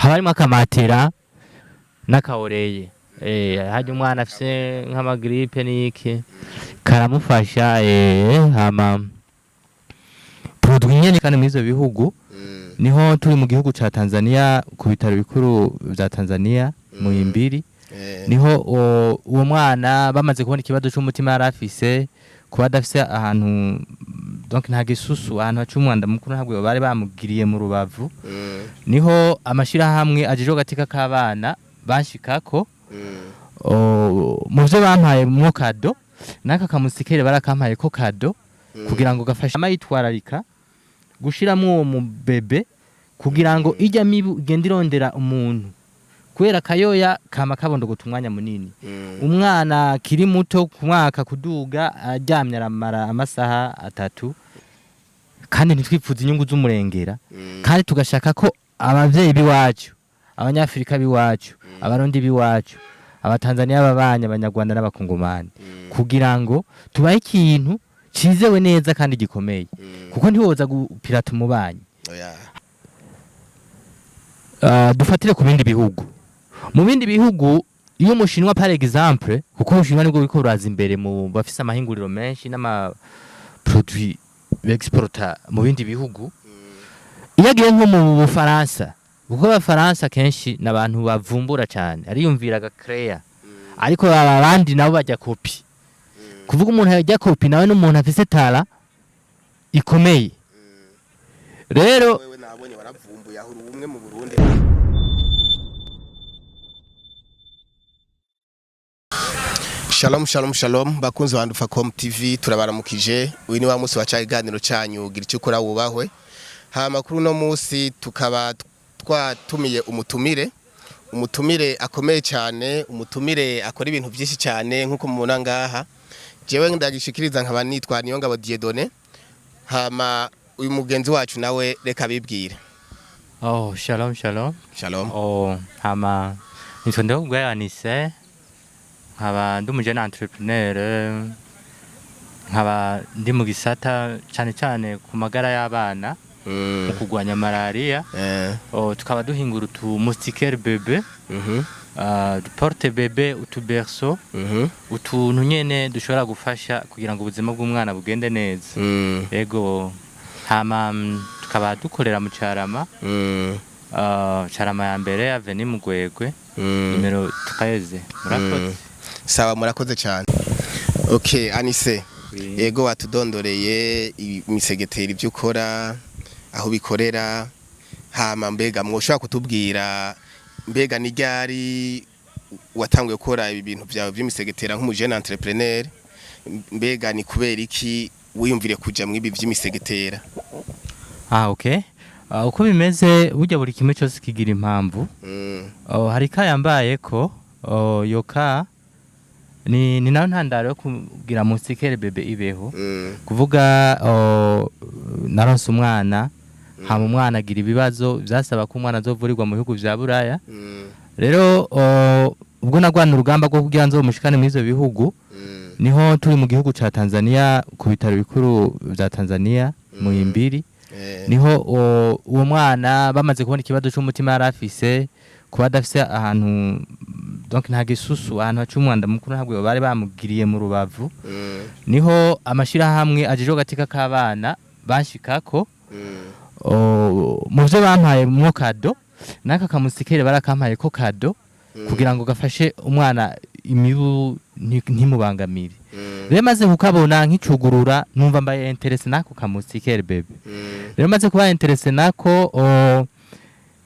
haba harimo akamatera n'akaoreye hajya umwana afise nk'amagripe n'iki karamufasha hama produit nyene kandi muri ivyo bihugu niho turi mu gihugu ca Tanzania ku bitaro bikuru vya Tanzania mu imbere niho uwo mwana bamaze kubona ikibazo cy'umutima yarafise kuba adafise ahantu donc nta gisusu ahantu hacumwanda mukuru ntabwo bari bamugiriye mu rubavu niho amashira hamwe ajeje gatika k'abana banshikako mu byo bampaye mu kado naka kamusikere barakampaye ko kado kugira ngo gafashe amayitwararika gushiramo uwo mu bebe kugira ngo ijya mibu igenda irondera umuntu kwera kayoya kama kabondo gutumwanya munini umwana kiri muto ku mwaka kuduga aryamye aramara amasaha 3 kandi nitwifuza inyungu z'umurengera kandi tugashaka ko abavyeyi biwacu abanyafrika biwacu abarundi biwacu abatanzania babanya abanyarwanda n'abakongomani kugira ngo tubaye ikintu cizewe neza kandi gikomeye kuko ntiwoza gupirata umubanyi dufatire ku bindi bihugu mu bindi bihugu iyo umushinwa par exemple kuko umushinwa nibwo biko buraza imbere mu bafise amahinguriro menshi n'ama produit exporta mu bindi bihugu iyo agiye nko mu Bufaransa kuko abafaransa kenshi n'abantu bavumbura cyane ariyumvira agakreya ariko abandi nabo bajya kopi kuvuga umuntu yajya kopi nawe n'umuntu afise tara ikomeye rero wewe nabonye baravumbuye aho umwe mu Burundi. Shalom bakunzi ba Ndufacom TV turabaramukije uyu ni wa musi wa cyaganiro cyanyu gira icyo ukora wubahwe ha makuru no musi tukaba twatumiye umutumire akomeye cyane umutumire akora ibintu byinshi cyane nkuko mubona ngaha jewe ndagishikiriza nkaba nitwa Niyongabo Dieudonné hama uyu mugenzi wacu nawe reka bibwire. Shalom hama nitwa Ndufacom Anicet nkaba ndumujeune entrepreneur nkaba ndi mu gisata cyane ku magara y'abana mu kugwanya malaria tukaba duhingura utu moustiquaire bébé porte bébé utuberceau utuntu nyene dushobora gufasha kugira ngo ubuzima bw'umwana bugende neza yego hama tukaba dukorera mu Carama Carama ya mbere avenue Mugwegwe numero 13 murakoze. Sawa murakoze cyane. Okay Anicet yego watudondoreye Imisegetera ibyo ukora aho bikorera hama mbega mwoshaka kutubwira mbega ni ryari watanguye gukora ibi bintu byawe by'Imisegetera nk'umujeune entrepreneur mbega ni kubera iki wiyumvire kuja mu ibi by'Imisegetera? Okay uko bimeze burya buri kimwe cyose kigira impamvu hari kayambaye ko yoka ni nayo ntandaro yo kugira moustiquaire bébé ibeho kuvuga naronse umwana hama umwana agira ibibazo byasaba ko umwana azovurirwa mu bihugu vya Buraya rero ubwo nagwana urugamba rwo kugira nzo mushikane muri ivyo bihugu niho turi mu gihugu ca Tanzania ku bitaro bikuru vya Tanzania mu imbiri niho uwo mwana bamaze kubona ikibazo cy'umutima yarafise kuba adafise ahantu donc nta gisusu ahantu hacumwanda mukuru ntabwo bari bamugiriye mu rubavu niho amashira hamwe ajeje gatika k'abana banshikako mu byo bampaye mu kado naka kamusikere barakampaye ko kado kugira ngo gafashe umwana imibu ntimubangamire rero maze kukabona nk'icugurura numva mbaye interesse nako kamusikere bebe rero maze kuba interesse nako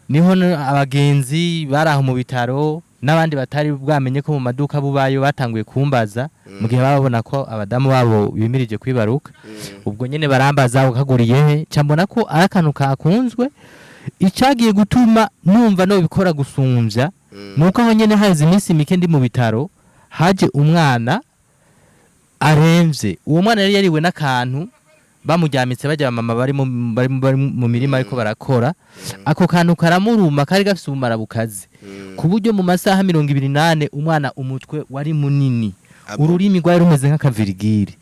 niho abagenzi baraho mu bitaro n'abandi batari bwamenye ko mu maduka bubayo batanguye kumbaza mu gihe babona ko abadamu babo bimirije kwibaruka ubwo nyene barambaza ukaguriye he cyambona ko arakantu kakunzwe icagiye gutuma numva no bikora gusumvya nuko aho nyene haze iminsi mike ndi mu bitaro haje umwana aremvye uwo mwana yari yariwe n'akantu bamujyamitse bajya mama bari mu mirima ariko barakora ako kantu karamuruma kari gafise ubumara bukaze kuburyo mu masaha 28 umwana umutwe wari munini ururimi rwari rumeze nk'akavirigiri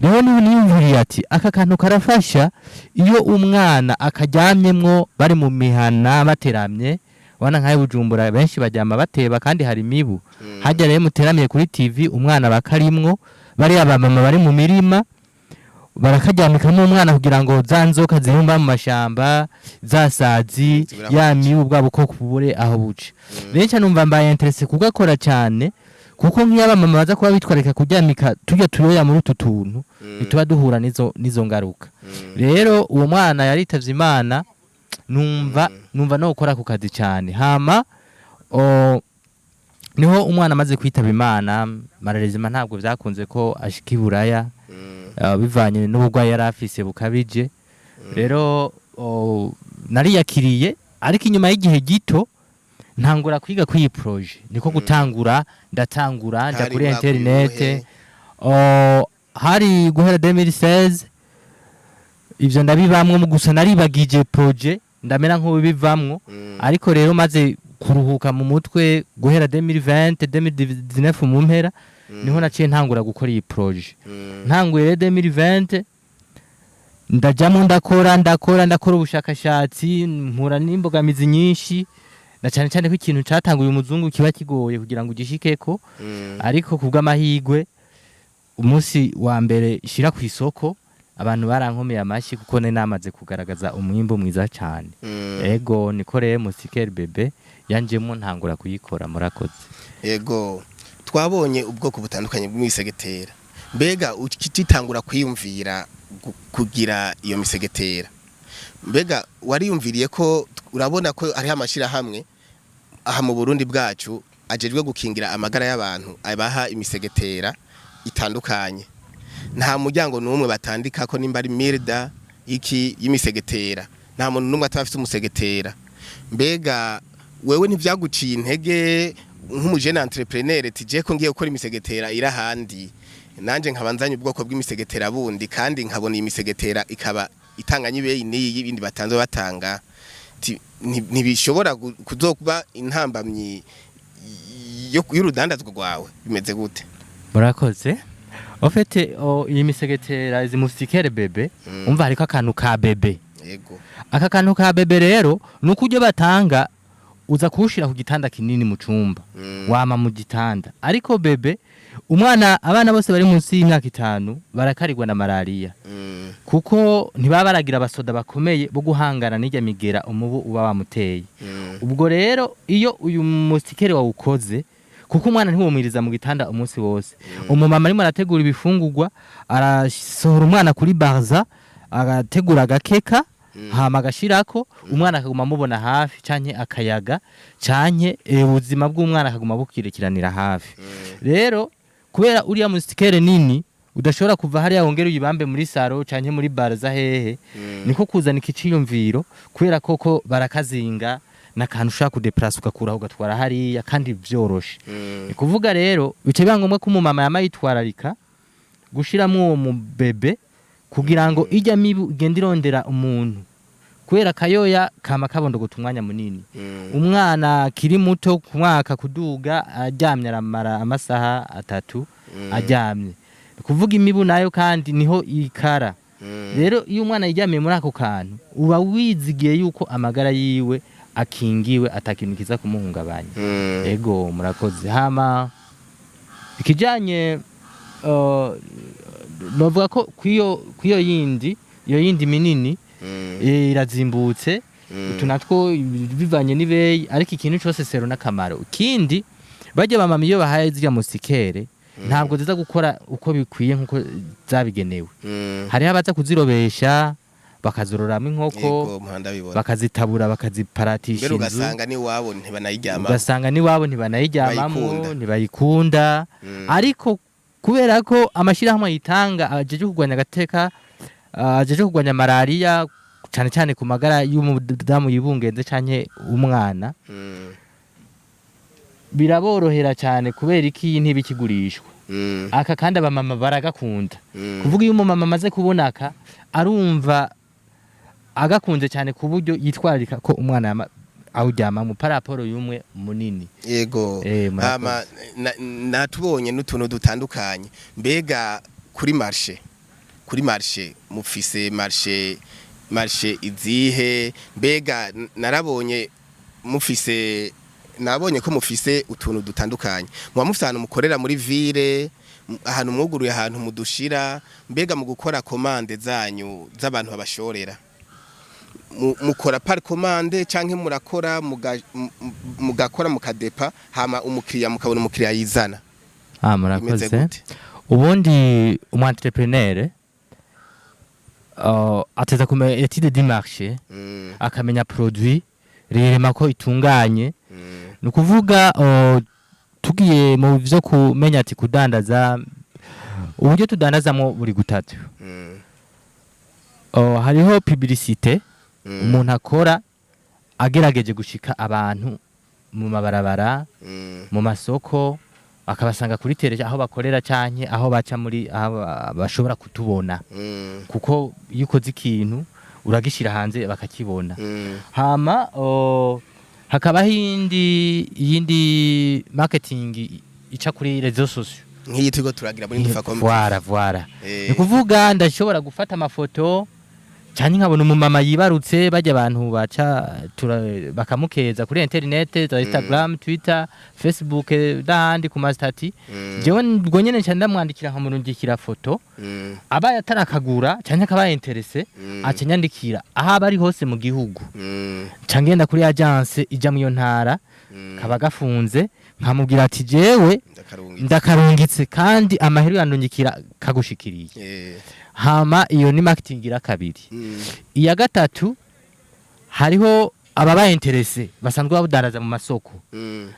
rero niyumviriye ati aka kantu karafasha iyo umwana akaryamyemwo bari mu mihana bateramye wana nkaye Bujumbura benshi bajyama bateba kandi hari mibu hajya rero muteramiye kuri TV umwana bakarimwo bari abamama bari mu mirima barakajyamikamo umwana kugira ngo za nzoka zirumba mu mashamba zasazi ya mibu bwa bukoko bubure aho buce benshi numva mbaye interesse kugakora cyane kuko nk'abamama baza kuba bitwareka kujyamika tujya tuyoya muri tutuntu bituba duhura nizo ngaruka rero uwo mwana yaritavye Imana numva no gukora ku kazi cyane hama niho umwana amaze kwitaba Imana mararezima ntabwo byakunze ko ashika Iburaya bivanye n'ubugwayi yari afise bukabije rero nariyakiriye ariko inyuma y'igihe gito ntangura kwiga kuri projet niko gutangura ndatangura nja kuri internet hari guhera 2016 ivyo ndabibamwe mu gusa naribagije projet ndamera nko bivamwo ariko rero maze kuruhuka mu mutwe guhera 2020 2019 mu mpera niho naciye ntangura gukora iyi projet ntanguye 2020 ndajamo ndakora ubushakashatsi mpura n'imbogamizi nyinshi na cyane cyane ko ikintu cyatanguye umuzungu kiba kigoye kugira ngo ugishikeko ariko kubw'amahigwe umunsi wa mbere shira ku isoko abantu barankomeye amashi kuko ne namaze kugaragaza umwimbo mwiza cyane ego nikoreye musikeri bebe yanjemo ntangura kuyikora murakoze ego twabonye ubwoko butandukanye bw'imisegetera mbega ukitangura kwiyumvira kugira iyo misegetera mbega wariyumviriye ko urabona ko ari amashira hamwe aha mu Burundi bwacu ajejwe gukingira amagara y'abantu abaha imisegetera itandukanye nta muryango numwe batandika ko nimba ari mirda iki y'imisegetera nta muntu numwe atafite umusegetera mbega wewe ntivyaguciye intege nk'umujeune entrepreneur tije ko ngiye gukora imisegetera irahandi nanje nkabanzanye ubwoko bw'imisegetera bundi kandi nkabona imisegetera ikaba itanganye ibeyi niyi bindi batanze batanga ntibishobora kuzokuba intambamyi y'urudandazwa rwawe bimeze gute murakoze ofete iyi misegetera izi musikere bebe umva hariko akantu ka bebe yego aka kantu ka bebe rero nuko uje batanga uza kushira ku gitanda kinini mu cumba wama mu gitanda ariko bebe abana bose bari munsi y'imyaka 5 barakarirwa na malaria kuko ntibaba baragira abasoda bakomeye bo guhangana n'ijya migera umubu uba wamuteye ubwo rero iyo uyu musikere wawukoze kuko umwana ntiwumiriza mu gitanda umunsi wose umumama arimo arategura ibifungurwa arasohora umwana kuri barza agategura agakeka hama agashirako umwana akaguma mubona hafi canke akayaga canke ubuzima bw'umwana akaguma bukirekiranira hafi rero kubera uriya musikere nini udashobora kuva hariya wongera uyibambe muri saro canke muri barza hehe niko kuzana ikiciyumviro kubera koko barakazinga nakantu ushaka kudeplace ukakuraho ugatwara hariya kandi byoroshe kuvuga rero bice byangombwa ko umumama yamayitwararika gushiramo uwo mubebe kugira ngo ijya mibu igenda irondera umuntu kubera kayoya kama kabondo gutumwanya munini umwana kiri muto ku mwaka kuduga aryamye aramara amasaha 3 aryamye kuvuga imibu nayo kandi niho ikara rero iyo umwana yijyamiye muri ako kantu uba wizigiye yuko amagara yiwe akingiwe atakintu kiza kumuhungabanya ego murakoze hama ikijanye novuga ko kwiyo yindi minini irazimbutse tunatwo bivanye nibeyi ariko ikintu cyose sero nakamaro kindi bajye bamama iyo bahaye zirya musikere ntabwo ziza gukora uko bikwiye nkuko zabigenewe hari abaza kuzirobesha bakazororamo inkoko bakazitabura bakaziparatisha inzu ugasanga ni wabo ntibanayijyamamo ntibayikunda ariko kubera ko amashirahamwe yitanga ajeje kugwanya gateka ajeje kugwanya malaria cyane cyane ku magara y'umudamu yibungenze canke umwana biraborohera cyane kubera iki ntibikigurishwa aka kandi abamama baragakunda kuvuga iyo umumama amaze kubonaka arumva agakunze cyane ku buryo yitwararika ko umwana awujyama mu paraporo y'umwe munini yego mama natubonye n'utuntu dutandukanye mbega kuri marché mufise marché izihe mbega narabonye mufise nabonye ko mufise utuntu dutandukanye muba mufise ahantu mukorera muri ville ahantu mwuguruye ahantu mudushira mbega mu gukora commande zanyu z'abantu babashorera mukora par commande canke murakora mugakora mukadepa hama umukiriya mukabona umukiriya yizana murakoze ubundi umu entrepreneur ateza kumenya étude du marché akamenya produit rirema ko itunganye nukuvuga tugiye mu byo kumenya ati kudandaza uburyo tudandazamo buri gutatu hariho publicité umuntu akora agerageje gushika abantu mu mabarabara mu masoko akabasanga kuri teleje aho bakorera canke aho baca muri bashobora kutubona kuko iyo ukoze ikintu uragishira hanze bakakibona hama hakaba yindi marketing ica kuri réseaux sociaux nk'iyi tugo turagira muri Ndufacom voilà ni kuvuga ndashobora gufata amafoto cyane nkabona umumama yibarutse bajya abantu baca bakamukeza kuri internet za Instagram Twitter Facebook dandi ku mastati jewe ngo nyene cyane ndamwandikira nkamurungikira foto aba yatarakagura cyane akaba interesse acanyandikira aha bari hose mu gihugu cangenda kuri agence ija mu yo ntara kaba gafunze nkamubwira ati jewe ndakarungitse kandi amahero yandungikira kagushikiriye hama iyo ni marketing ira kabiri iya gatatu hariho ababa interesse basanzwe babudaraza mu masoko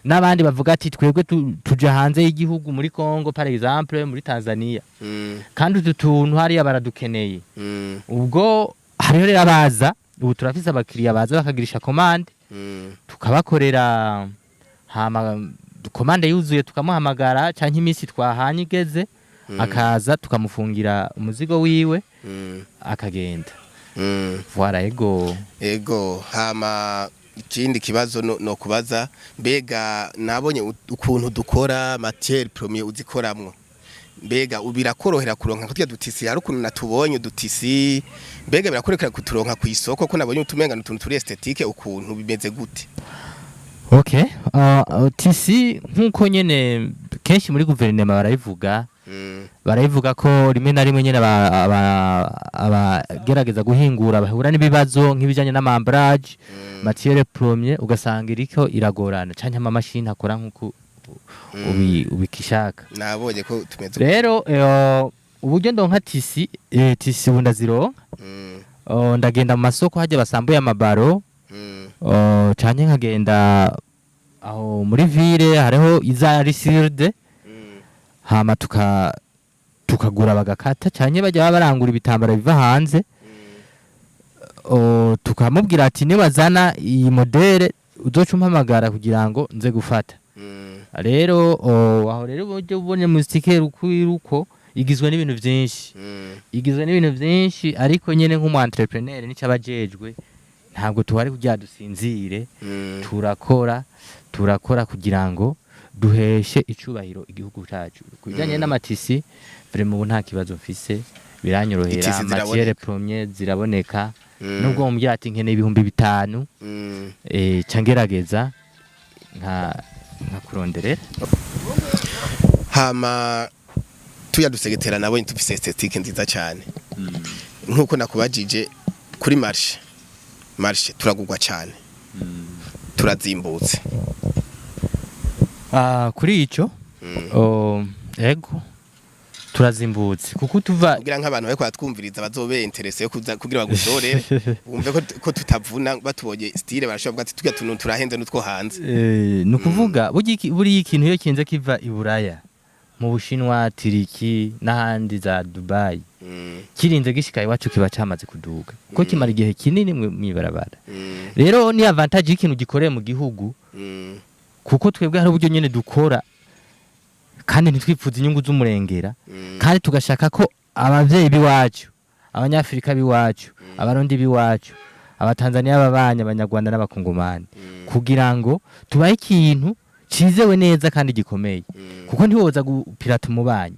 nabandi bavuga ati twebwe tuja hanze y'igihugu muri Congo par exemple muri Tanzania kandi utuntu hari abaradukeneye ubwo hariho rero abaza ubu turafise abakiriya baza bakagirisha commande tukabakorera hama commande yuzuye tukamuhamagara canke imisi twahanye igeze akaza tukamufungira umuzigo wiwe akagenda voilà ego hama ikindi kibazo no kubaza mbega nabonye ukuntu dukora matière première uzikoramwo mbega birakorohera kuronka kutya dutisi hari ukuntu natubonye dutisi mbega birakorohera kuturonka ku isoko ko nabonye utumenga n'utuntu turi esthétique ukuntu bimeze gute okay tisi nkuko nyene kenshi muri guverinoma barayivuga ko rimwe na rimwe nyene abagerageza guhingura bahura n'ibibazo nk'ibijanye n'amambrage matière première ugasanga iriko iragorana canke ama machine akora nkuko ubikishaka nabonye ko tumeze rero uburyo ndonka tisi bundazironka ndagenda mu masoko haje basambuye amabaro canke nkagenda aho muri ville hariho iza risirde hama tukagura bagakata canke bajya barangura ibitambara biva hanze tukamubwira ati nibazana iyi modele uzoca umpamagara kugira ngo nze gufata rero aho rero uburyo ubonye mu sticker uko igizwe n'ibintu byinshi ariko nyene nk'umu entrepreneur nico abajejwe ntabwo tuwari kujya dusinzire turakora kugira ngo duheshe icubahiro igihugu cyacu kujyanye n'amatisi vraiment ubu nta kibazo mfise biranyorohera matière première ziraboneka nubwo mu byati nkene ibihumbi 5 cangerageza nka kuronderera hama tuyadusegetera nabonye tufise esthétique nziza cyane nkuko nakubajije kuri marché turagurwa cyane turazimbutse kuri ico ego turazimbutse kuko tuva kugira nk'abantu bari kwatwumviriza bazobe interesse yo kugira bagusore umve ko tutavuna batubonye style barashobora ati tujya tuntu turahenze n'utwo hanze nukuvuga buri ikintu yo kinze kiva i Buraya mu Bushinwa Tiriki n'ahandi za Dubai kirinze gishikaye wacu kiba cyamaze kuduga kuko kimara igihe kinini mwibarabara rero ni advantage y'ikintu gikoreye mu gihugu kuko twebwe hari uburyo nyene dukora kandi ntitwipfuza inyungu z'umurengera kandi tugashaka ko abavyeyi biwacu abanyafrika biwacu abarundi biwacu abatanzania babanya abanyarwanda n'abakongomani kugira ngo tubaye ikintu cizewe neza kandi gikomeye kuko ntiwoza gupirata umubanyi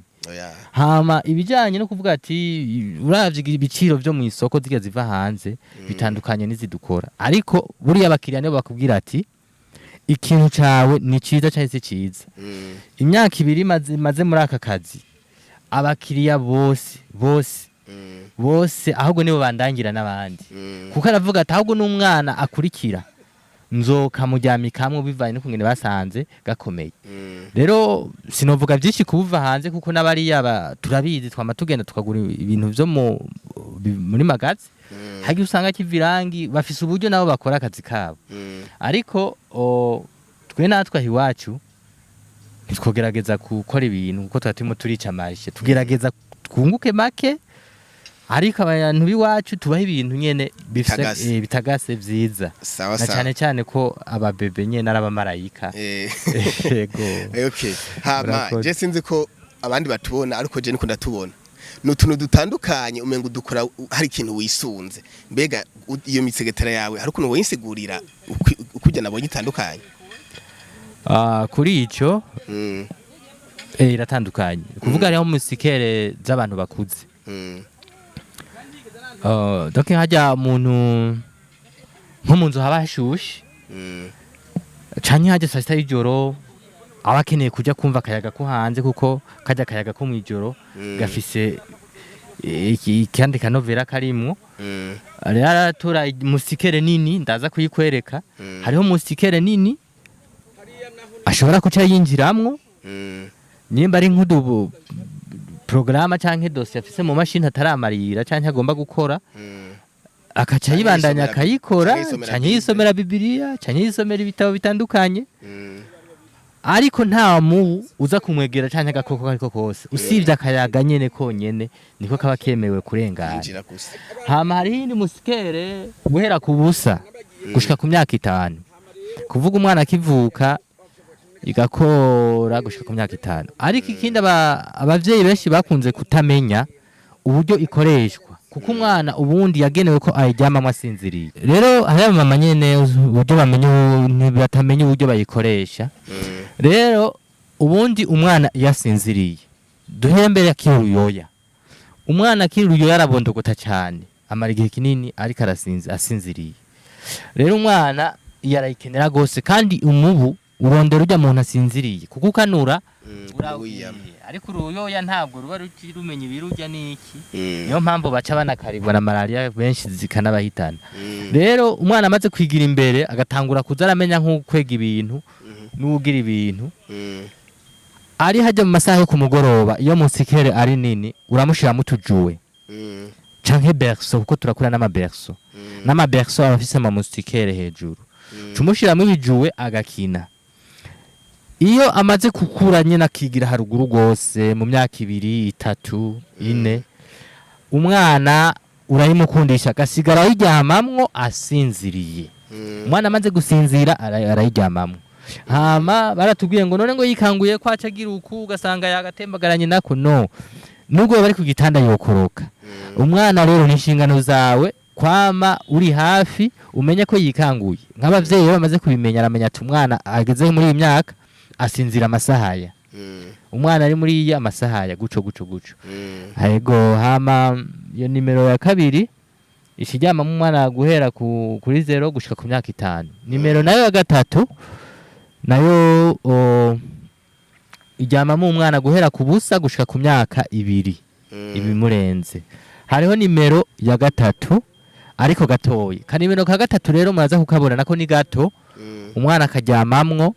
hama ibijanye no kuvuga ati uravye ibiciro byo mu isoko ziga ziva hanze bitandukanye n'izidukora ariko buriya abakiriya nibo bakubwira ati ikintu cawe ni ciza cyangwa si ciza. Imyaka 2 maze muri aka kazi abakiriya bose ahubwo nibo bandangira n'abandi kuko aravuga ati ahubwo n'umwana akurikira nzokamujyamikamwe bivanye n'ukungene basanze gakomeye. Rero sinovuga byinshi kubuva hanze kuko n'abariya turabizi twama tugenda tukagura ibintu byo muri magazi hagi usanga kivirangi bafise uburyo nabo bakora akazi kabo. Ariko twe natwe hiwacu ntitwogerageza gukora ibintu kuko twatimo turica marishe tugerageza twunguke make ariko abantu biwacu tubaho ibintu nyene bitagase vyiza na cyane cyane ko ababebe nyene arabamarayika. Yego. Okay. Hama je sinzi ko abandi batubona ariko je niko ndatubona. Nutuntu dutandukanye umengo dukora hari ikintu wisunze. Mbega iyo misegetera yawe hari ukuntu woyinsigurira ukujya nabonye itandukanye? Kuri ico iratandukanye. Kuvuga rero musikere z'abantu bakuze. Donc hajya umuntu nko munzu haba hashushe canke hajya saa sita y'ijoro aba akeneye kujya kumva akayaga ko hanze kuko kajya akayaga ko mw'ijoro gafise kandi kanovera karimwo. Rero aratora musikere nini ndaza kuyikwereka. Hariho musikere nini ashobora kuca yinjiramwo nimba ari nk'udubu programa canke dossier afise mu mashini ataramarira canke agomba gukora akaca yibandanya akayikora canke yisomera Bibiliya canke yisomera ibitabo bitandukanye. Ariko nta mu uza kumwegera canke agakoko ariko kose usivye akayaga nyene konyene niko kaba kemewe kurengana. Hama hari indi musikere guhera ku busa gushika ku myaka 5 kuvuga umwana akivuka igakora gushika ku myaka 5. Ariko ikindi abavyeyi benshi bakunze kutamenya uburyo ikoreshwa kuko umwana ubundi yagenewe ko ayiryamamo asinziriye. Rero hari mama nyene uburyo bamenye batamenya uburyo bayikoresha. Rero ubundi umwana yasinziriye duhembere akiruyoya. Umwana akiruyoya arabondogota cyane amara igihe kinini ariko asinziriye. Rero umwana yarayikenera gose kandi umubu urondera ujya muntu asinziriye kuko ukanura urawiyamye. Ariko uruyoya ntabwo ruba rumenya ibirujya niki. Niyo mpamvu baca banakaribwa na malaria benshi zikanabahitana. Rero umwana amaze kwigira imbere agatangura kuza aramenya nko kwega ibintu n'ugira ibintu ari hajya mu masaha yo kumugoroba. Iyo musikere ari nini uramushira mutujuwe canke berceau kuko turakura n'amaberceau abafise ama musikere hejuru tumushira mu bijuwe agakina. Iyo amaze kukura nyene akigira haruguru gose mu myaka 2, 3, 4 umwana urayimukundisha gasigara yiryamamwo asinziriye. Umwana amaze gusinzira arayiryamamwo. Hama baratubwiye ngo none ngo yikanguye ko acagira uku ugasanga yagatembagaranye nako no nubwo bari ku gitanda yokoroka. Umwana rero n'inshingano zawe kwama uri hafi umenye ko yikanguye. Nk'abavyeyi bamaze kubimenya aramenya ati umwana ageze muri iyi myaka asinzira amasahaya. Umwana ari muri iyi amasahaya guco. Yego. Hama iyo nimero ya 2 ishijyama mu mwana guhera kuri 0 gushika ku myaka 5. Nimero nayo ya 3 nayo ijyama mu mwana guhera ku busa gushika ku myaka 2 ibimurenze. Hariho nimero ya 3 ariko gatoyi. Kanimero ka 3 rero muraza kukabona nako ni gato. Umwana akajyamamwo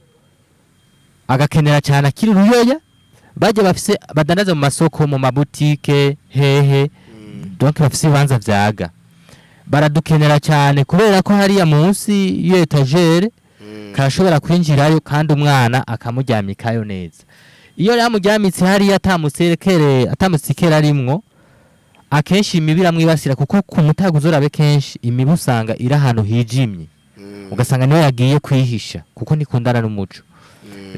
agakenera cyane akiri ruyoya. Baje bafise badandaza mu masoko mu mabutike hehe donc bafise ibanza vyaga baradukenera cyane kubera ko hariya munsi y'etagere karashobora kwinjirayo kandi umwana akamujyamikayo neza. Iyo yamujyamitse hariya atamusikere arimwo akenshi imibira mwibasira kuko ku mutago uzorabe kenshi imibu usanga iri ahantu hijimye ugasanga niyo yagiye kwihisha kuko nikundana n'umuco.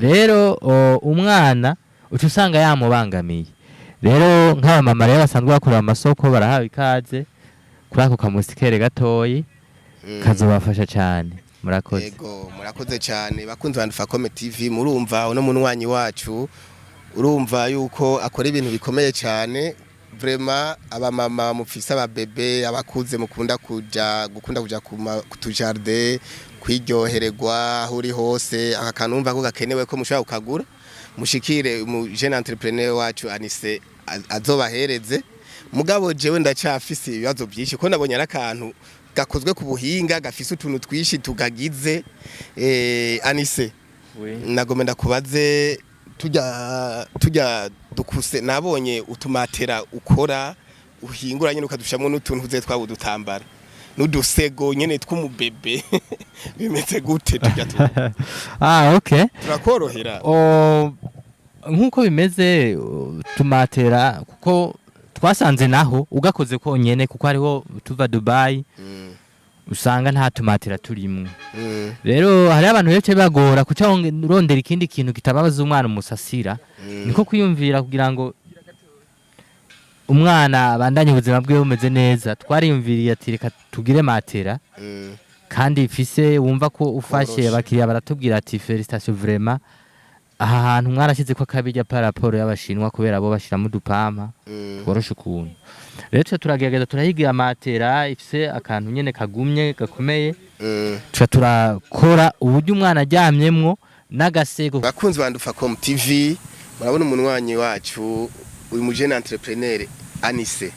Rero umwana uca usanga yamubangamiye. Rero nk'aba mama rero basanzwe bakora amasoko barahawe ikaze kuri ako kamusikere gatoyi kazobafasha cyane. Murakoze. Yego murakoze cyane bakunze Ndufacom TV. Murumva uno munwanyi wacu urumva yuko akora ibintu bikomeye cyane. Vraiment aba mama mufisa aba bebe abakuze mukunda kuja ku jardin kwiryohererwa aho uri hose aka kantu umva ko gakenewe ko mushobora kukagura mushikire umujene entrepreneur wacu Anicet azobahereze mugabo jewe ndacafise ibibazo byinshi ko nabonye arakantu gakozwe ku buhinga gafise utuntu twishi tugagize Anicet nagomba ndakubaze tujya dukuse nabonye utumatera ukora uhingura nyene ukadushamwe n'utuntu uze twabu dutambara n'udusego nyene tw'umubebe bimeze gute tujya okay turakorohera nkuko bimeze tumatera kuko twasanze naho ugakoze ko nyene kuko hariho tuva Dubai usanga nta tumatera turimwe rero hari abantu bece bagora kuca rondera ikindi kintu kitababaza umwana umusasira niko kwiyumvira kugira ngo umwana abandanye ubuzima bwe bumeze neza twariyumviriye ati reka tugire matera kandi ifise wumva ko ufashe abakiriya baratubwira ati felicitation vraiment aha hantu mwarashize ko kabijya paraporo y'abashinwa kubera bo bashiramo udupampa tworoshe ukuntu rero turagerageza turahigira matera ifise akantu nyene kagumye gakomeye turakora uburyo umwana aryamyemwo n'agasego bakunzi ba Ndufacom TV murabona umunwanyi wacu uyu mujene entrepreneur Anicet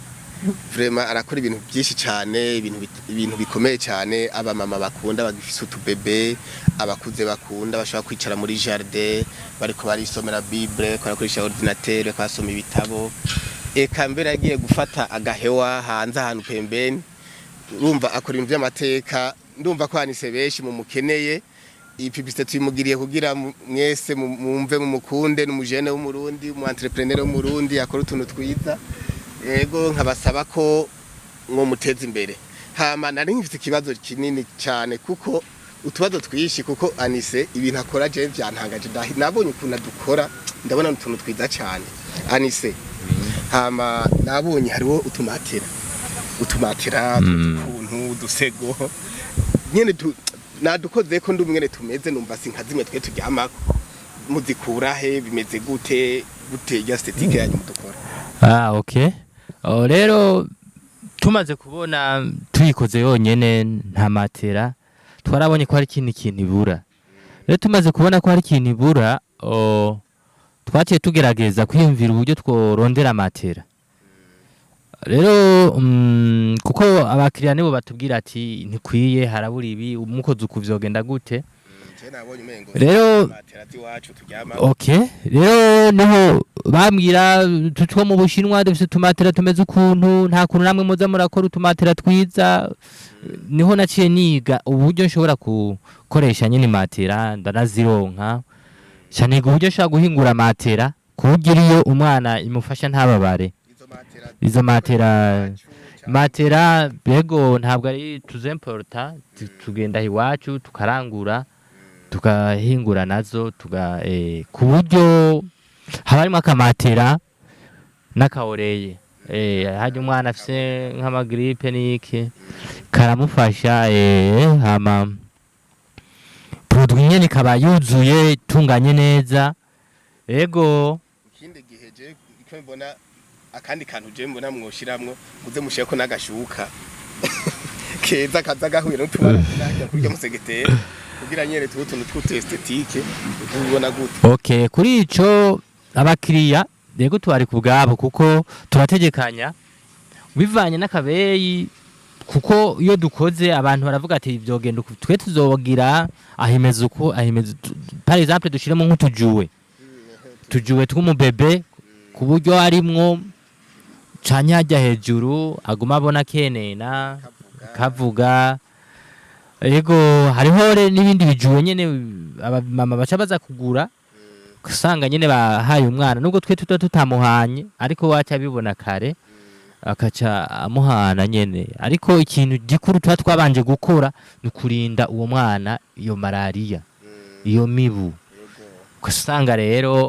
vraiment arakora ibintu byinshi cyane ibintu bikomeye cyane aba mama bakunda bagifise utubebe abakuze bakunda bashaka kwicara muri jardin bariko barisomera bible korakoresha ordinateur kwasoma ibitabo eka mbere agiye gufata agahewa hanze ahantu pembeni urumva akora ibintu by'amateka ndumva ko Anicet benshi mu mukeneye iyi publicité tuyimugiriye kugira mwese mumve mu mukunde n'umujene w'umurundi mu entrepreneur w'umurundi akora utuntu twiza ego nkabasaba ko ngo muteze imbere hama nari ngifite ikibazo kinini cyane kuko utubazo twishi kuko Anicet ibintu akora je byantangaje nabonye ukuntu dukora ndabona utuntu twiza cyane Anicet hama nabonye hariho utumatera ukuntu udusego nyene nadukoze ko ndumwene tumeze numva sinkazimwe twe turyamako muzikura he bimeze gute ya esthetique yanyu mudukora okay rero tumaze kubona tuyikoze yonyene nta matera twarabonye ko hari kintu ibura rero tumaze kubona ko hari kintu ibura twaciye tugerageza kwiyumvira uburyo tworondera matera rero kuko abakiriya nibo batubwira ati ntikwiye harabura ibi umukozi ukuvyogenda gute rero okay rero niho bambwira tutwo mu Bushinwa dufite tumatera tumeze ukuntu nta kuntu namwe muza murakora utumatera twiza niho naciye niga uburyo nshobora gukoresha nyine matera ndanazironka cyane uburyo nshaka guhingura matera kugira iyo umwana imufasha ntababare izo matera bego ntabwo ari tuzemporta tugenda iwacu tukarangura tukahingura nazo ku buryo habarimo akamatera n'akaoreye hajya umwana afise nk'amagripe n'iki karamufasha hama produit nyene kaba yuzuye tunganye neza ego ikindi gihe je iko mbona akandi kantu je mbona mwoshiramwo muze musheko n'agashuka keza kaza gahuye n'utubara kurya musegetera kugira nyene tubutuntu tw'utu esthétique ubona gute okay kuri ico abakiriya yego twari kubgabo kuko turategekanya bivanye n'akabeyi kuko iyo dukoze abantu baravuga ati byogenda twe tuzogira ahimeze uko ahimeze par exemple dushiremo nk'utujuwe tw'umubebe ku buryo arimwo canya hajya hejuru aguma abona kenena kavuga yego hariho n'ibindi bijuwe nyene mama baca baza kugura kusanga nyene bahaye umwana nubwo twe tutamuhanye ariko wacha bibona kare akaca amuhana nyene ariko ikintu gikuru twabanje gukora nukurinda uwo mwana iyo malaria iyo mibu kusanga rero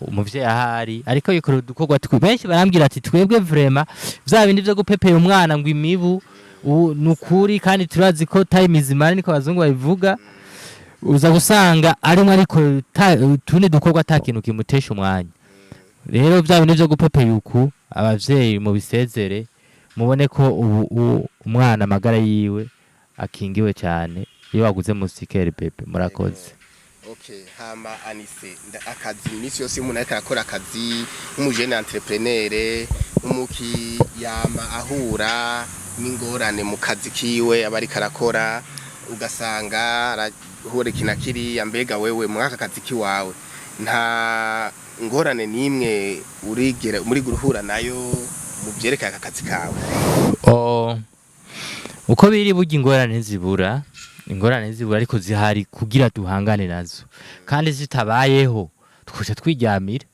umuvyeyi ahari ariko yikora dukorwa benshi barambwira ati twebwe vraiment vya bindi vyo gupepera umwana ngo imibu nukuri kandi turazi ko time izimara niko bazungu babivuga uza gusanga ariko tuni dukorwa atakintu kimutesha umwanya rero vya bindi vyo gupepera uku abavyeyi mu bisezere mubone ko umwana amagara yiwe akingiwe cyane iyo waguze musikeri bebe. Murakoze. Okay, hama Anicet, akazi imisi yose umuntu ariko arakora akazi nk'umujeune entrepreneur, umuki yama ahura n'ingorane mu kazi kiwe aba ariko arakora, ugasanga arahura kinakiri mbega wewe mu aka kazi kiwawe nta ngorane nimwe urigera muri guhura nayo mu byerekeye aka kazi kawe? Uko biri burya ingorane zibura ariko zihari kugira duhangane nazo, kandi zitabayeho twoca twiryamira.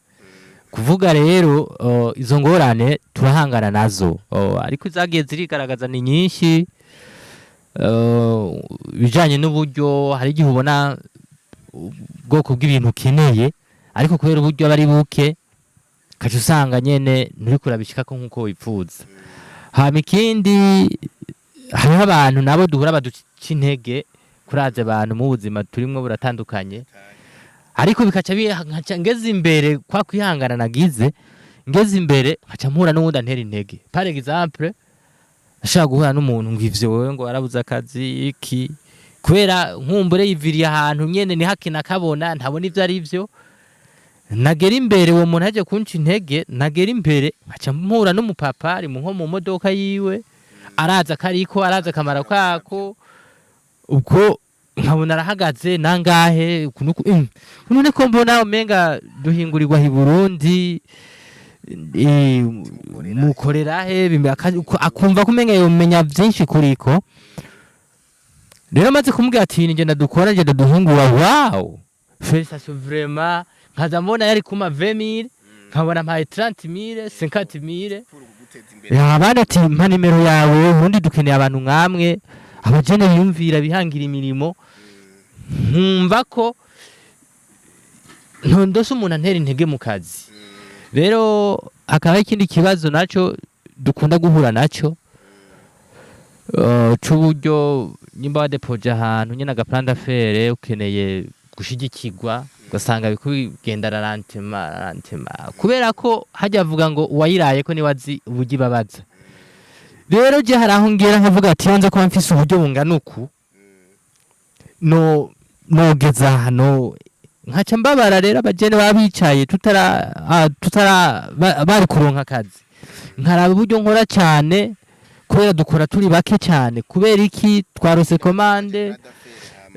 Kuvuga rero izo ngorane turahangana nazo, ariko zagiye zirigaragaza ni nyinshi. Bijanye n'uburyo hari igihe ubona ubwoko bw'ibintu ukeneye, ariko kubera uburyo aba ari buke kaca usanga nyene nturi kurabishikako nk'uko wipfuza. Hama ikindi, hariho abantu nabo duhura baduca intege, kuraze abantu mu buzima turimwo buratandukanye, ariko bikaca ngeze imbere kwa kwihangana nagize, ngeze imbere nkaca mpura n'uwundi antera intege. Par exemple, ashaka guhura n'umuntu ngo ivyo wewe ngo warabuze akazi iki, kubera nkumbure yiviriye ahantu nyene ni hakina kabona ntabona ivyo ari vyo. Nagera imbere uwo muntu aje kunca intege, nagera imbere nkaca mpura n'umupapa ari mu modoka yiwe, araza kariko araza kamara kako, ubwo nkabona arahagaze nangahe none ko mbona umenga duhingurirwa hi Burundi, mukorera he akumva kumenga yomenya byinshi kuriko. Rero maze kumubwira ati nje ndadukora nje ndaduhungura, wow félicitations vraiment. Nkaza mbona yari kuma 20000, nkabona mpaye 30000 50000. Abana ati mpa nimero yawe, ubundi dukeneye abantu nkamwe abajene biyumvira bihangira imirimo. Nkumva ko ndose umuntu antera intege mu kazi. Rero akaba ikindi kibazo naco dukunda guhura naco, c'uburyo nyimba wadepoje ahantu nyene agaplan d'affaires ukeneye gushigikirwa, ugasanga bikugenda rarantema kubera ko hajya avuga ngo uwayiraye ko niwazi ubugi babaza. Rero je haraho ngera nkavuga ati yonze ko mfise uburyo bungana uku nogeza hano, nkaca mbabara. Rero abajene babicaye bari kuronka akazi, nkaraba uburyo nkora cyane kubera dukora turi bake cyane. Kubera iki? Twarose commande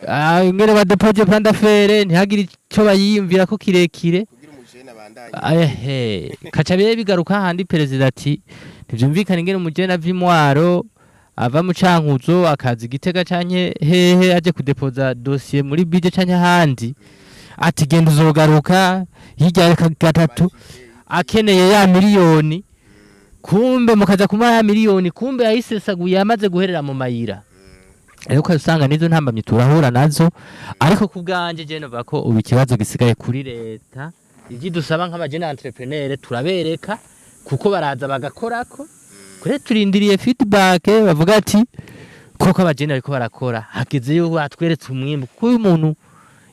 ngere badepoje plan d'affaires ntihagire ico bayiyumvira ko kirekire. Kaca bigaruka handi perezida ati ntivyumvikane ngene umujene ava Imwaro ava mu Cankuzo akazi Gitega canke hehe aje kudepoza dossier muri budget canke handi, ati genda uzogaruka hirya gatatu akeneye ya miliyoni, kumbe mukaza kuma ya miliyoni, kumbe yayisesaguye amaze guherera mu mayira. Ariko usanga nizo ntambamye turahura nazo, ariko kubganje je nova ko ubu ikibazo gisigaye kuri leta. Dusaba nk'abajene entrepreneur turabereka kuko baraza bagakorako, kure turindiriye feedback bavuga ati koko abajene ariko barakora, hageze yo batweretse umwimbo, kuko uyu muntu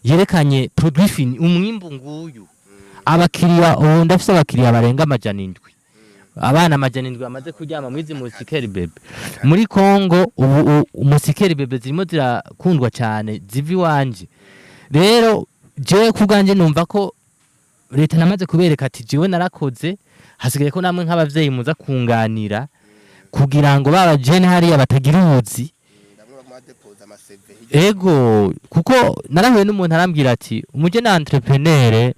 yerekanye produit fini umwimbo nguyu. Abakiriya ndafise abakiriya barenga 700, abana 700 bamaze kuryama mwizi musikeri bebe. Muri Kongo ubu umusikeri bebe zirimo zirakundwa cyane zivi wanje. Rero je kubganje numva ko leta namaze kubereka ati jiwe narakoze, hasigaye ko namwe nk'abavyeyi muza kunganira kugira ngo babajene hariya batagira ubuzi. Ego kuko narahuye n'umuntu arambwira ati umujene entrepreneur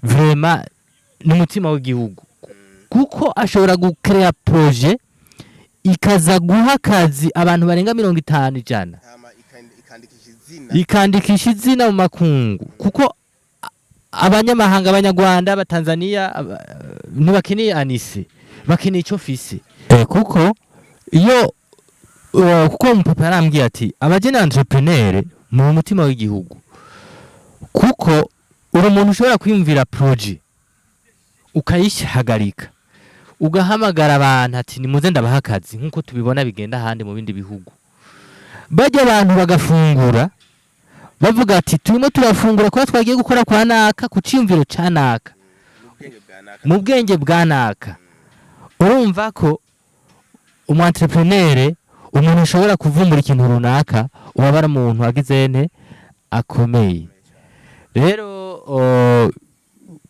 vraiment n'umutima w'igihugu, kuko ashobora gukrea projet ikaza guha akazi abantu barenga 50 ijana, ikandikisha izina mu makungu, kuko abanyamahanga abanyarwanda abatanzania ntibakeneye Anicet, bakeneye ico fise. Kuko iyo kuko umupapa arambwiye ati abajene entrepreneur mu mutima w'igihugu, kuko uri umuntu ushobora kwiyumvira projet ukayishagarika ugahamagara abantu ati nimuze ndabaha akazi, nkuko tubibona bigenda handi mu bindi bihugu. Bajya abantu bagafungura bavuga ati turimo turafungura kwa twagiye gukora kwa naka ku ciyumviro ca naka mu bwenge bwa naka. Urumva ko umu entrepreneur umuntu ashobora kuvumbura ikintu runaka ubabara umuntu wagize nte akomeye. Rero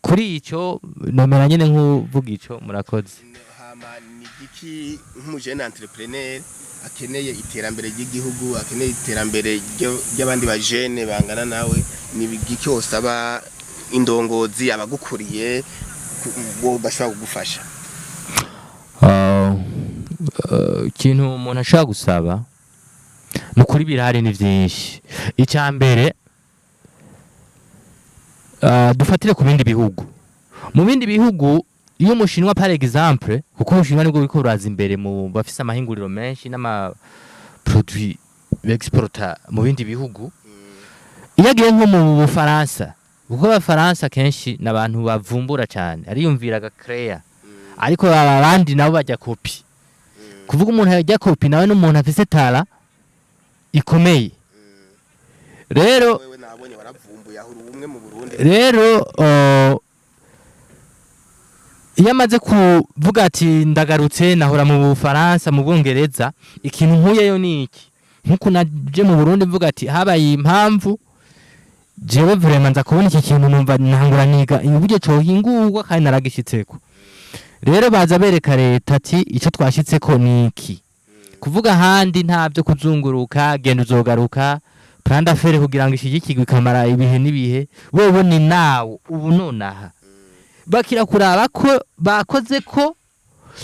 kuri icyo nomera nyine nk'uvuga icyo murakoze. Hama ni giki nk'umujeune entrepreneur akeneye iterambere ry'igihugu, akeneye iterambere ry'abandi bajene bangana nawe, ni giki osaba indongozi abagukuriye bo bashobora kugufasha? Ikintu umuntu ashobora gusaba mukuri birahari ni byinshi. Icya mbere dufatire ku bindi bihugu. Mu bindi bihugu iyo umushinwa par exemple, kuko umushinwa nibwo bikuraza imbere mu bafise amahinguriro menshi n'ama produit exporta mu bindi bihugu, iyo agiye nko mu Bufaransa, kuko Abafaransa kenshi n'abantu bavumbura cyane, ariyumviraga créer, ariko abandi nabo bajya kopi. Kuvuga umuntu yajya kopi nawe n'umuntu afise tara ikomeye. Rero iyo amaze kuvuga ati ndagarutse nahora mu Bufaransa mu Bwongereza, ikintu nkuyeyo ni iki? Nkuko naje mu Burundi mvuga ati habaye impamvu jewe vraiment nza kubona iki kintu numva ntangura niga uburyo cohingurwa kandi naragishitseko. Rero baza bereka leta ati ico twashitseko ni iki. Kuvuga handi ntavyo kuzunguruka genda uzogaruka plan d'affaires kugira ngo ishigikirwe kamara ibihe nibihe, wewe ni nawo ubu nonaha bakira kuraba ko bakoze ko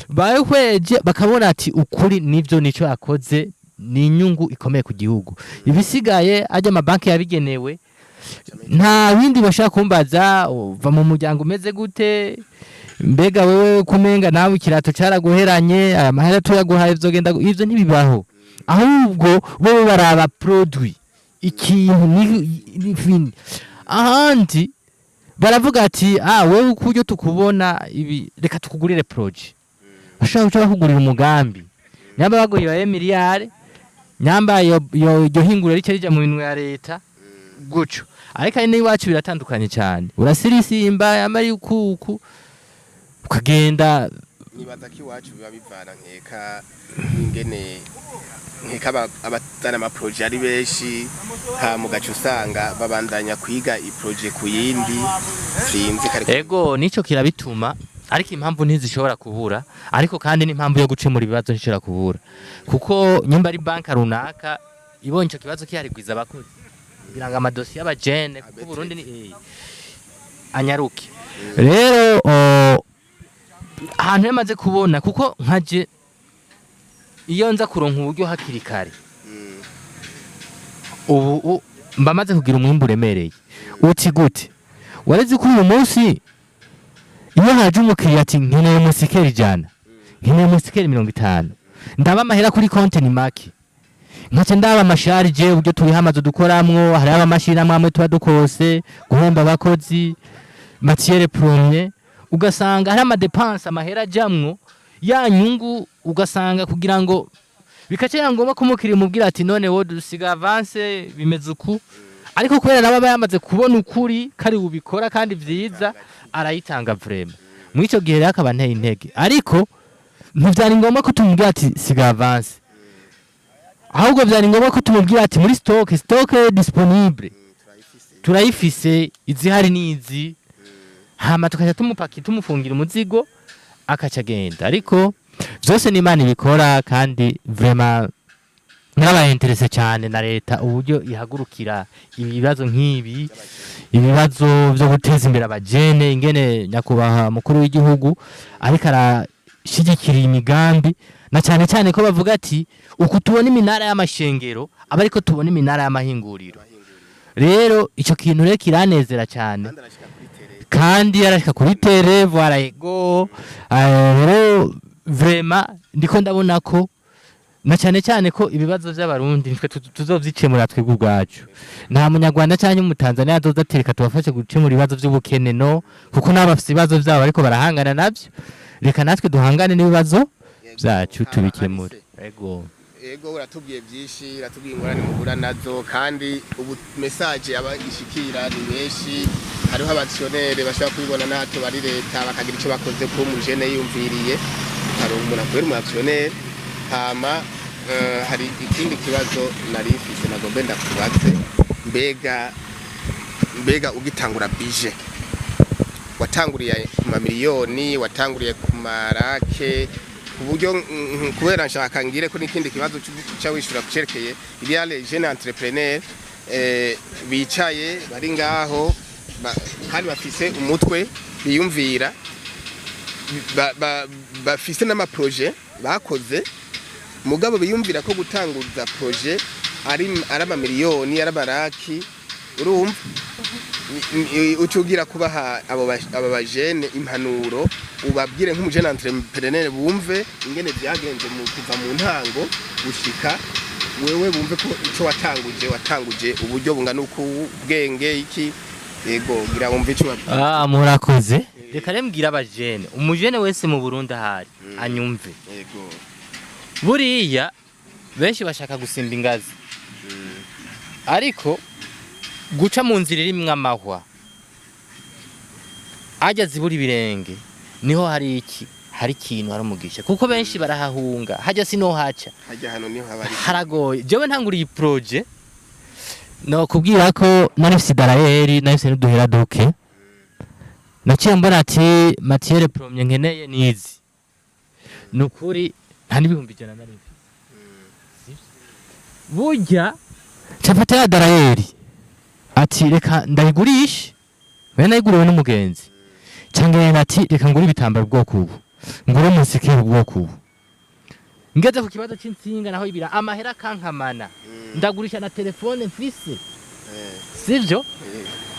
bahweje bakabona ati ukuri nivyo nico yakoze, ni inyungu ikomeye ku gihugu. Ibisigaye ajya amabanki yabigenewe nta bindi bashaka kumbaza uva mu muryango umeze gute, mbega wewe kumenga nawe ikirato cyaraguheranye aya mahera tuyaguhaye bizogenda, ivyo ntibibaho. Ahubwo bo baraba produit ikintu ni fini. Ahandi baravuga ati wewe ukuryo tukubona ibi reka tukugurire project. Bashaka kugurira umugambi. Nyamba bagoye miliyari, nyamba yo hingura rike rija mu bintu ya leta gutyo. Ariko ni wacu biratandukanye cyane. Urasirisimba yamari ukuku ukagenda nibaza ki wacu biba bivana nkeka ingene abatana ama project ari benshi, ha mugacu usanga babandanya kwiga i project ku yindi sinzi kare. Ego nico kirabituma, ariko impamvu ntizishobora kubura, ariko kandi n'impamvu yo gucemura ibibazo ntishobora kubura. Kuko nyimba ari banka runaka ibonye ico kibazo kiharigwiza abakozi kugira ngo amadosiye y'abajene ku Burundi ni anyaruke. Rero ahantu yamaze kubona, kuko nkaje iyo nza kuronka uburyo hakiri kare ubu mbamaze kugira umwimbu uremereye. Uti gute? Wareze ko uyu munsi iyo haje umukiriya ati nkeneye musikeri jana, nkeneye musikeri 50, ndaba amahera kuri konti ni make, nkace ndaba amasharije uburyo tubihamaze dukoramwo, hari abamashira amwe tuba dukose guhemba abakozi matière première, ugasanga hari amadepense amahera jamwo ya nyungu, ugasanga kugira ngo bikacera ngomba kumukira mubwira ati none wo dusiga avance bimeze uku, ariko kubera naba yamaze kubona ukuri kari ubikora kandi vyiza arayitanga vraiment. Mu ico gihe yakaba nteye intege, ariko ntivyari ngomba ko tumubwira ati siga avance, ahubwo vyari ngomba ko tumubwira ati muri stock disponible turayifise, izihari nizi, hama tukaja tumupaki tumufungira umuzigo akaca genda. Ariko byose ni Imana ibikora, kandi vraiment naba interesse cyane na leta uburyo ihagurukira ibibazo nk'ibi, ibibazo byo guteza imbere abajene, ingene nyakubaha mukuru w'igihugu ariko arashigikira imigambi, na cyane cyane ko bavuga ati uku tubona iminara y'amashengero aba ariko tubona iminara y'amahinguriro. Rero ico kintu rero kiranezera cyane, kandi yarashika kuri tere voilà ego. Rero vraiment ndiko ndabona ko na cyane cyane ko ibibazo by'abarundi nitwe tuzovyicemura twebwe ubwacu. Nta munyarwanda cyangwa umutanzania azoza atereka tubafashe gucemura ibibazo by'ubukene, no, kuko nabo bafite ibibazo byabo ariko barahangana navyo. Reka natwe duhangane n'ibibazo byacu tubikemure. Ego uratubwiye byinshi, uratubwiye ingorane muhura nazo, kandi ubu message abagishikira ni benshi. Hariho abactionnaire bashaka kubibona nato bari leta bakagira ico bakoze ko umujene yumviriye, hari umuntu akwera umactionnaire hama hari ikindi kibazo nari mfise nagombe ndakubaze mbega ugitangura bije watanguriye ku mamiliyoni watanguriye ku marake ku buryo kubera nshaka ngire ko n'ikindi kibazo cyo wishura kucerekeye iriale jeune entrepreneur bicaye bari ngaho kandi bafise umutwe biyumvira bafise n'amaprojet bakoze mugabo biyumvira ko gutanguza projet ari amamiliyoni ari amaraki urumva ucugira kubaha abo bajene impanuro ubabwire nk'umujene entrepreneur bumve ingene byagenze mu kuva mu ntango gushika wewe bumve ko ico watanguje uburyo bungana uko ubwenge iki yego gira wumve ico murakoze reka rembwira abajene umujene wese mu Burundi ahari anyumve yego buriya benshi bashaka gusimba ingazi ariko guca mu nzira irimwe amahwa ajya zibura ibirenge niho hari ikintu hari umugisha kuko benshi barahahunga hajya sino haca hajya hano niho habari haragoye jewe ntanguriye projet no kubwira ko narifise darayeri narifise n'uduhera duke naciye mbona ati matière première nkeneye nizi nukuri nta n'ibihumbi ijana narifise burya capata ya darayeri ati reka ndayigurisha bene ayiguriwe n'umugenzi cyangwa ati reka ngure ibitambaro bwoko ubu ngure musike bwoko ubu ngeze ku kibazo cy'insinga naho ibira amahera kankamana ndagurisha na telefone mfise sivyo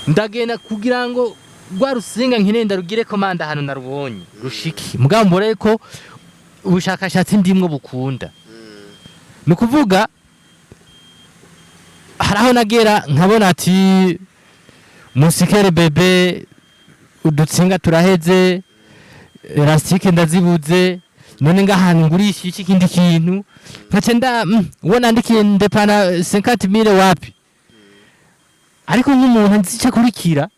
ndagenda kugira ngo rwa rusinga nkine ndarugire komanda hano narubonye rushiki mugabo mbore ko ubushakashatsi ndimwe bukunda nukuvuga haraho nagera nkabona ati musikere bebe udutsinga turaheze elastike ndazibuze none ngahana ngurisha iki kindi kintu nkace ubona ndikiye ndepana 50000 wapi ariko nk'umuntu nzica kurikira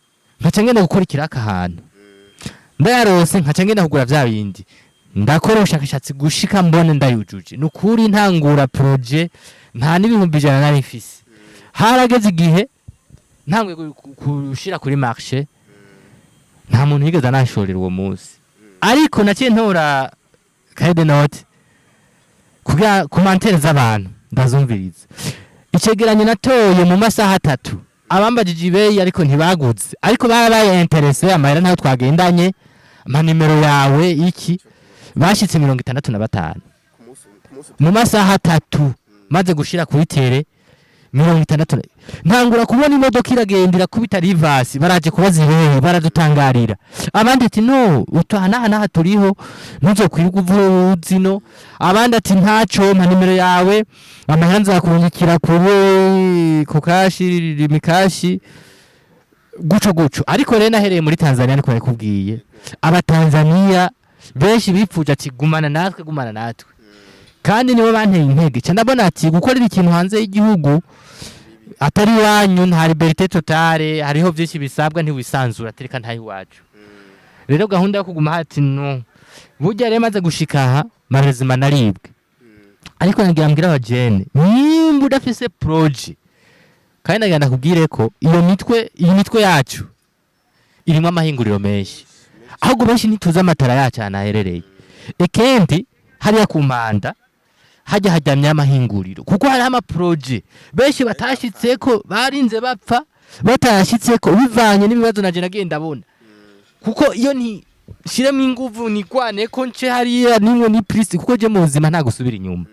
nkace ngenda gukurikira akahantu ndayarose nkace ngenda kugura bya bindi ndakora ubushakashatsi gushika mbone ndayujuje nukuri ntangura projet nta n'ibihumbi ijana narifise harageze igihe ntangwe kushira kuri marché nta muntu yigeze anashorera uwo munsi ariko naciye ntora kaide note kugira commentaire z'abantu ndazumviriza icegeranyo natoye mu masaha 3 abambajije ibeye ariko ntibaguze ariko barabaye interesse amahera ntaho twagendanye ama nimero yawe iki bashitse 65 mu masaha 3 maze gushira kuri tere 60 ntangura kubona imodoka iragendera kubita rivasi baraje kubaza ihehe baradutangarira abandi ati no utahana turiho ntuzo kwiruka zino abandi ati ntaco mpa nimero yawe amahanza akunyikira kuri kukashi limikashi guco ariko rero nahereye muri Tanzania niko yakubwiye abatanzania benshi bipfuje ati gumana natwe kandi nibo banteye intege cyane ndabona ati gukorera ikintu hanze y'igihugu atari wanyu nta liberté totale hariho byinshi bisabwa ntiwisanzura tereka ntayi wacu rero gahunda yo kuguma hati no burya rero maze gushikaha marezima naribwe ariko nagira mbwira abajene nimba udafise projet kandi nagenda kubwire ko iyi mitwe yacu irimo amahinguriro menshi ahubwo benshi ntituza amatara yacu anaherereye ekendi hariya ku Mpanda hajya hajyamye amahinguriro kuko hari ama projet benshi batashitseko barinze bapfa batashitseko bivanye n'ibibazo naje nagenda abona kuko iyo ni shiremo inguvu ni kwane ko nce hariya nimwe ni priest kuko je mu buzima nta gusubira inyuma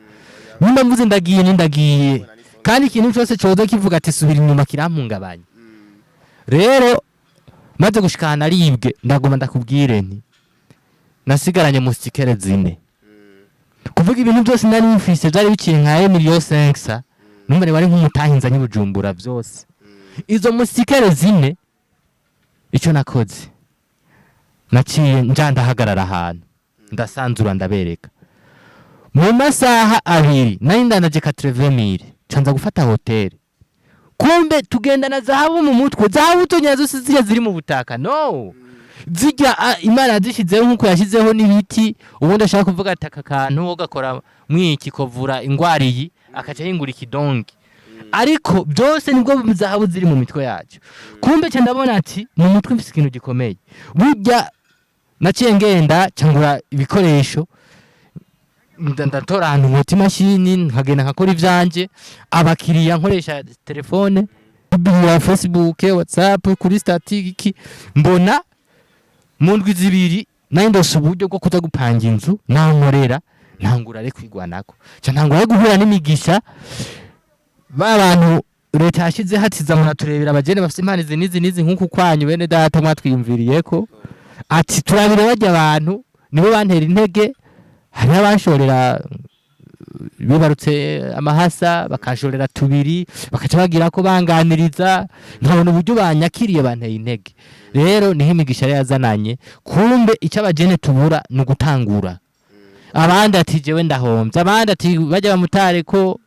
nimba mvuze ndagiye kandi ikintu cyose cyoza kivuga ati subira inyuma kirampungabanya rero maze gushikana aribwe ndagoma ndakubwire nti nasigaranye mu stikere zine kuvuga ibintu byose nari mfise byari bikiri nka Emilio Sensa numwe bari nk'umutahinza nyibujumbura byose izo musikere zine icyo nakoze naciye njanda hagarara ahantu ndasanzura ndabereka mu masaha 2 nari ndanaje 40000 canza gufata hotel kumbe tugenda na zahabu mu mutwe zahabu tonyazo siziya ziri mu butaka no zijya Imana yazishizeho nkuko yashizeho n'ibiti ubundi ashaka kuvuga ati aka kantu ugakora mwiki kovura ingwariyi akaca hingura ikidongi ariko byose nibwo zahabu ziri mu mitwe yacu kumbe cyo ndabona ati mu mutwe mfise ikintu gikomeye burya naciye ngenda cyangura ibikoresho ndatora ahantu nkoti mashini nkagenda nkakora ivyanje abakiriya nkoresha telefone ya Facebook WhatsApp kuri statiki mbona mu ndwi zibiri nayindose uburyo bwo kuza gupanga inzu nankorera ntangura ari kwigwanako cyo ntangura guhura n'imigisha babantu leta yashize hatiza mu naturebera abagene bafite impano nizi nkuko kwanyu bene data mwatwiyumviriye ko ati turabire bajya abantu nibo bantera intege hari abanshorera bibarutse amahasa bakashorera tubiri bakaca bagira ko banganiriza nkabona uburyo banyakiriye banteye intege rero niho imigisha yazananye kumbe icyo abagene tubura no gutangura abandi ati jewe ndahombye abandi ati bajya bamutare ko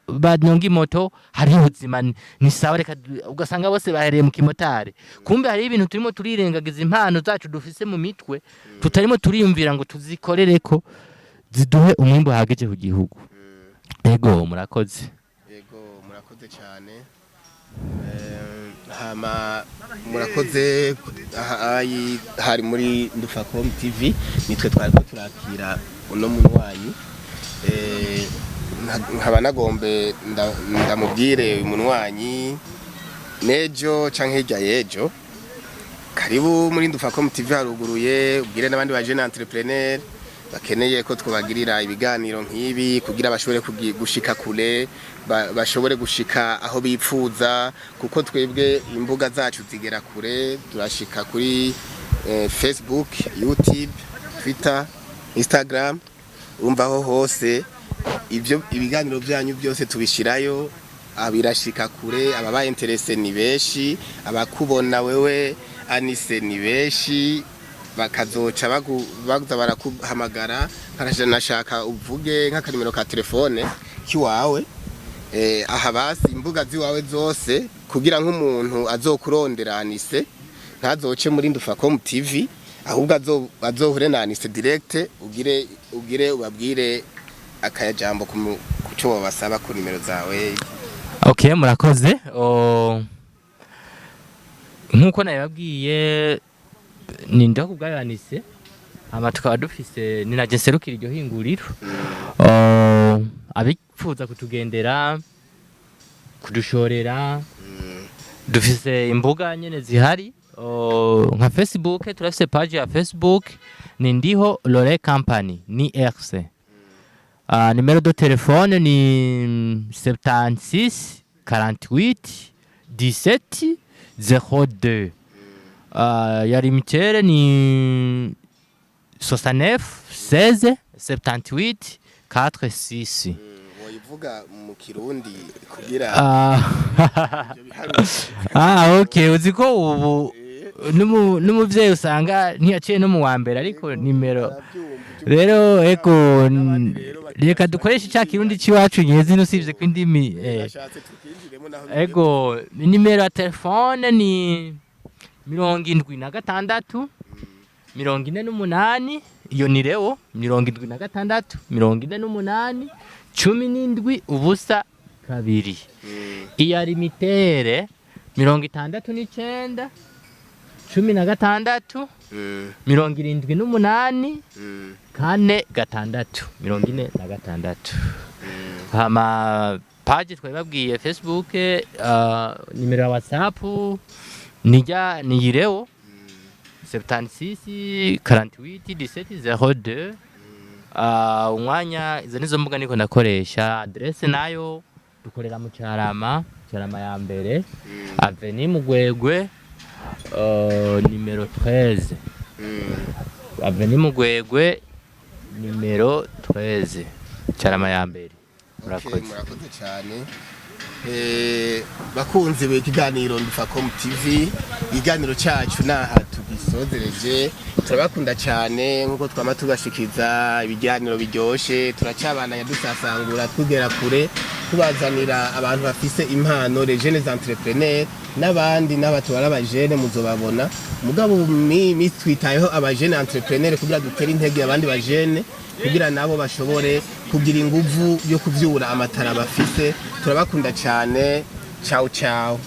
banyonga imoto hari ubuzima ni sawa reka ugasanga bose bahereye mu kimotare kumbe hari ibintu turimo turirengagiza impano zacu dufise mu mitwe tutarimo turiyumvira ngo tuzikorere ko ziduhe umwimbo hageje ku gihugu ego murakoze cyane hama murakoze hari muri Ndufacom TV nitwe twari turakira uno munwanyi nkaba nagombe ndamubwire umunwanyi nejo canke hirya yejo karibu muri Ndufacom TV haruguruye ubwire n'abandi ba jeune entrepreneur bakeneye ko twabagirira ibiganiro nk'ibi kugira bashobore gushika kure bashobore gushika aho bipfuza kuko twebwe imbuga zacu zigera kure turashika kuri Facebook, YouTube, Twitter, Instagram umvaho hose ibyo ibiganiro byanyu byose tubishirayo abirashika kure ababaye interesse ni beshi abakubona wewe Anicet ni beshi bakazoca baguza barakuhamagara karaje nashaka uvuge nk'akanimero ka telefone kiwawe aha basi imbuga ziwawe zose kugira nk'umuntu azokurondera Anicet ntazoce muri Ndufacom TV ahubwo azohure na Anicet direct ugire ubabwire akayajambo kucyo babasaba ku nimero zawe. Okay murakoze nkuko nababwiye ni ndaho kubwa Anicet tukaba dufise ni naje serukira iryo hinguriro abipfuza kutugendera kudushorera dufise imbuga nyene zihari nka Facebook turafise page ya Facebook ni NDIHO LORE COMPANY ni RC numéro de téléphone ni 76 48 17 02 ya limitere ni 69 16 78 46 woyivuga mu kirundi kugira okay uziko ubu numuvyeyi usanga ntiyaciye no mu wa mbere ariko nimero rero eko reka dukoresha cya kirundi ciwacu nyezi nusivye kwindimi ego nimero ya telefone ni 76 48 iyo ni reo 76 48 17 ubusa kabiri iya limitere 69 16 78 kane gatandatu 46 hama page twababwiye Facebook nimero ya WhatsApp nijya niyireo 76 48 17 02 umwanya izo nizo mbuga niko nakoresha adresse nayo dukorera mu Carama ya mbere avenue Mugwegwe nimero 13 avenue Mugwegwe nimero 13 Carama ya mbere murakoze cyane bakunze b'ikiganiro Ndufacom TV iganiro cyacu naha tugisozereje turabakunda cyane nkuko twama tubashikiza ibiganiro biryoshe turacabana yadusasangura tugera kure tubazanira abantu bafise impano les jeunes entrepreneurs n'abandi n'abatwara abajene muzobabona mugabo mi twitayeho abajene entrepreneur kugira dutere intege abandi bajene kugira nabo bashobore kugira inguvu yo kuvyura amatara bafite turabakunda cyane ciao ciao